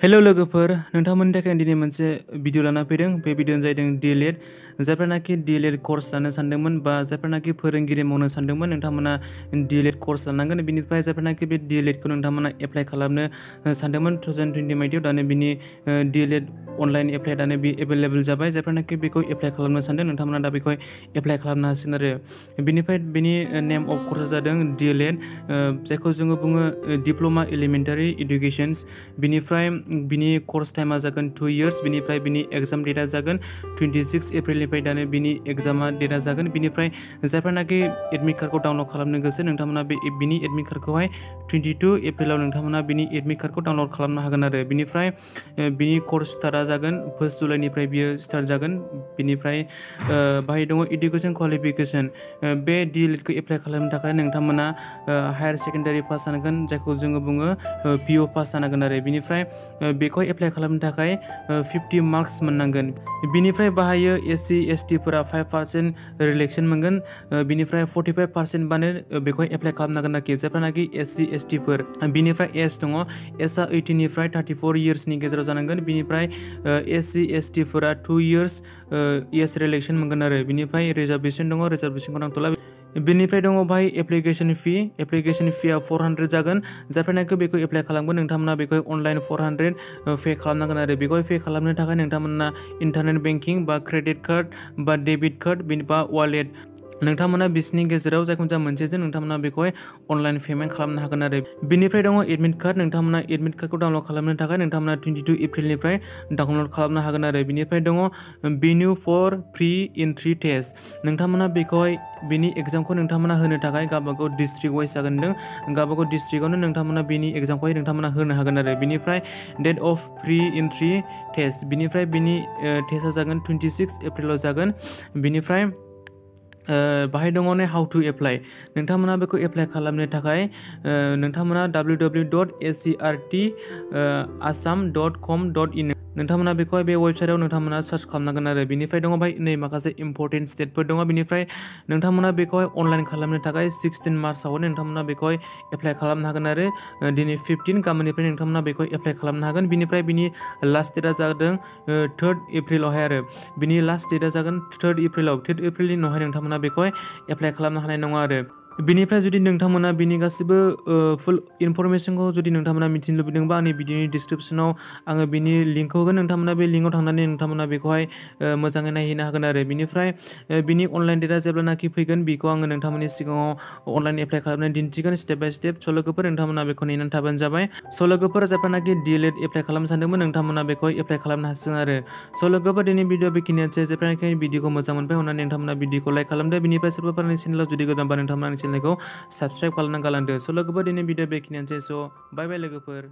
Hello लोगोफोर नोंथांमोननि थाखाय दिनै मोनसे भिडिअ लाना फैदों। बे भिडिअ'आनो जादों DLED। जायफोरनाखि DLED कर्स लानो सानदोंमोन बा जायफोरनाखि फोरोंगिरि मावनो सानदोंमोन नोंथांमोना DLED कर्स लानांगोन। बिनिफ्राय जायफोरनाखि बे DLED खौ नोंथांमोना एप्लाइ खालामनो सानदोंमोन 2020 मायथाइयाव दानो बिनि DLED अनलाइन एप्लाइ दानो बि एभेलेबल जाबाय। जायफोरनाखि बेखौ एप्लाइ खालामनो सानदों नोंथांमोना दा बेखौ एप्लाइ खालामनो हासिगोन आरो बिनिफ्राय बिनि नेम अफ कर्सआ जादों DLED, जायखौ जोङो बुङो डिप्ल'मा एलिमेन्टारि इडुकेसन्स। बिनिफ्राय बिनि कर्स टाइमा जागोन 2 इयार्स। बिनिफ्राय बिनि एग्जाम डेटआ जागोन 26 एप्रिलनिफ्राय दानो बिनि एग्जामा डेटआ जागोन। बिनिफ्राय जायफोरनाखि एडमिट कार्डखौ डाउनलड खालामनो गोसो नोंथांमोना बिनि एडमिट कार्डखौहाय 22 एप्रिलाव नोंथांमोना बिनि एडमिट कार्डखौ डाउनलड खालामनो हागोन आरो बिनिफ्राय बिनि कर्स स्टार्टआ जागोन 1 जुलाइनिफ्राय बियो स्टार्ट जागोन। बिनिफ्राय बाहाय दङ इडुकेसन क्वालिफिकेसन। बे DLED खौ एप्लाइ खालामनो थाखाय नोंथांमोना हायार सेकेन्डारि पास जानांगोन, जायखौ जोङो बुङो PU पास जानांगोन आरो बिनिफ्राय बेखौ एप्लाइ खालामनो थाखाय 50 मार्क्स मोननांगोन। बिनिफ्राय बाहायो SC ST फोरा 5% रिलेक्सन मोनगोन। बिनिफ्राय 45% बानो बेखौ एप्लाइ खालामनांगोन आरोखि जायफोरनाखि SC ST फोर। बिनिफ्राय एज दङ, एजआ 18 निफ्राय 34 इयार्सनि गेजेराव जानांगोन। बिनिफ्राय SC ST फोरा 2 इयार्स एज रिलेक्सन मोनगोन आरो बिनिफ्राय रिजार्भेसन दङ, रिजार्भेसनखौ नांथ'ला। बिनिफ्राय दङ बाहाय एप्लिकेसन फिया 400 जागोन। जायफोरनाखि बेखौ एप्लाइ खालामगोन नोंथांमोना बेखौ अनलाइन 400 पे खालामनांगोन आरो बेखौ पे खालामनो थाखाय नोंथांमोना इन्टारनेट बेंकिं बा क्रेडिट कार्ड बा डेबिट कार्ड बा वालेट नोंथांमोना बिसोरनि गेजेराव जायखुनजाया मोनसेजों नोंथांमोना बेखौहाय अनलाइन पेमेन्ट खालामनो हागोन आरो बिनिफ्राय दङ एडमिट कार्ड। नोंथांमोना एडमिट कार्डखौ डाउनलड खालामनो थाखाय नोंथांमोना 22 एप्रिलनिफ्राय डाउनलड खालामनो हागोन आरो बिनिफ्राय दङ भेन्यु फर प्रि एन्ट्रि टेस्ट। नोंथांमोना बेखौहाय बिनि एग्जामखौ नोंथांमोना होनो थाखाय गावबागाव डिस्ट्रिक्ट वाइज जागोन। गावबागाव डिस्ट्रिक्टआवनो नोंथांमोना बेनि एग्जामखौहाय नोंथांमोना होनो हागोन आरो बिनिफ्राय date of pre entry test. बिनिफ्राय बिनि टेस्टआ जागोन 26 एप्रिलाव जागोन। बिनिफ्राय बाहाय दङ हाउ टु एप्लाइ। नोंथांमोना बेखौ एप्लाइ खालामनो थाखाय नोंथांमोना www.scrt.assam.com.in नोंथांमोना बेखौहाय बे वेबसाइटआव नोंथांमोना सार्च खालामनांगोन आरो बिनिफ्राय दङ बाहाय नै माखासे इम्परटेन्ट स्टेटफोर दङ। बिनिफ्राय नोंथांमोना बेखौहाय अनलाइन खालामनो थाखाय 16 मार्चआव नोंथांमोना बेखौहाय एप्लाइ खालामनो हागोन आरो दिनै 15 गाबोननिफ्राय नोंथांमोना बेखौ एप्लाइ खालामनो हागोन। बिनिफ्राय बिनि लास्ट डेटआ जादों 3 एप्रिलावहाय आरो बिनि लास्ट डेटआ जागोन 3 एप्रिलाव। 3 एप्रिलनि उनावहाय नोंथांमोना बेखौहाय एप्लाइ खालामनो हानाय नङा आरो बिनिफ्राय जुदि नोंथांमोना बिनि गासिबो फुल इनफरमेसनखौ जुदि नोंथांमोना मिथिनो लुबैदोंबा आंनि भिडिअनि डिसक्रिपसनाव आङो बिनि लिंकखौ होगोन। नोंथांमोना बे लिंकआव थांनानै नोंथांमोना बेखौहाय मोजाङै नायहैनो हागोन आरो बिनिफ्राय बिनि अनलाइन डेटआ जेब्लानाखि फैगोन बेखौ आङो नोंथांमोननि सिगाङाव अनलाइन एप्लाइ खालामनानै दिन्थिगोन स्टेप बाय स्टेप। स' लोगोफोर नोंथांमोना बेखौ नेनानै थाबानो जाबाय। स' लोगोफोर जायफोरनाखि DLED एप्लाइ खालामनो सानदोंमोन नोंथांमोना बेखौ एप्लाइ खालामनो हासिगोन आरो स' लोगोफोर दिनै भिडिअ बेखिनियानोसै। जायफोरनाखि भिडिअखौ मोजां मोनबाय अननानै नोंथांमोना भिडिअखौ लाइक खालामदो। बिनिफ्राय सोरबाफोर आंनि चेनेलाव जुदि गोदानबा नोंथांमोना आंनि चेनेलखौ साबस्क्राइब खालामना गालांदो। स' लोगोफोर दिनै भिडिअ बेखिनियानोसै। स' बाय बाय लोगोफोर।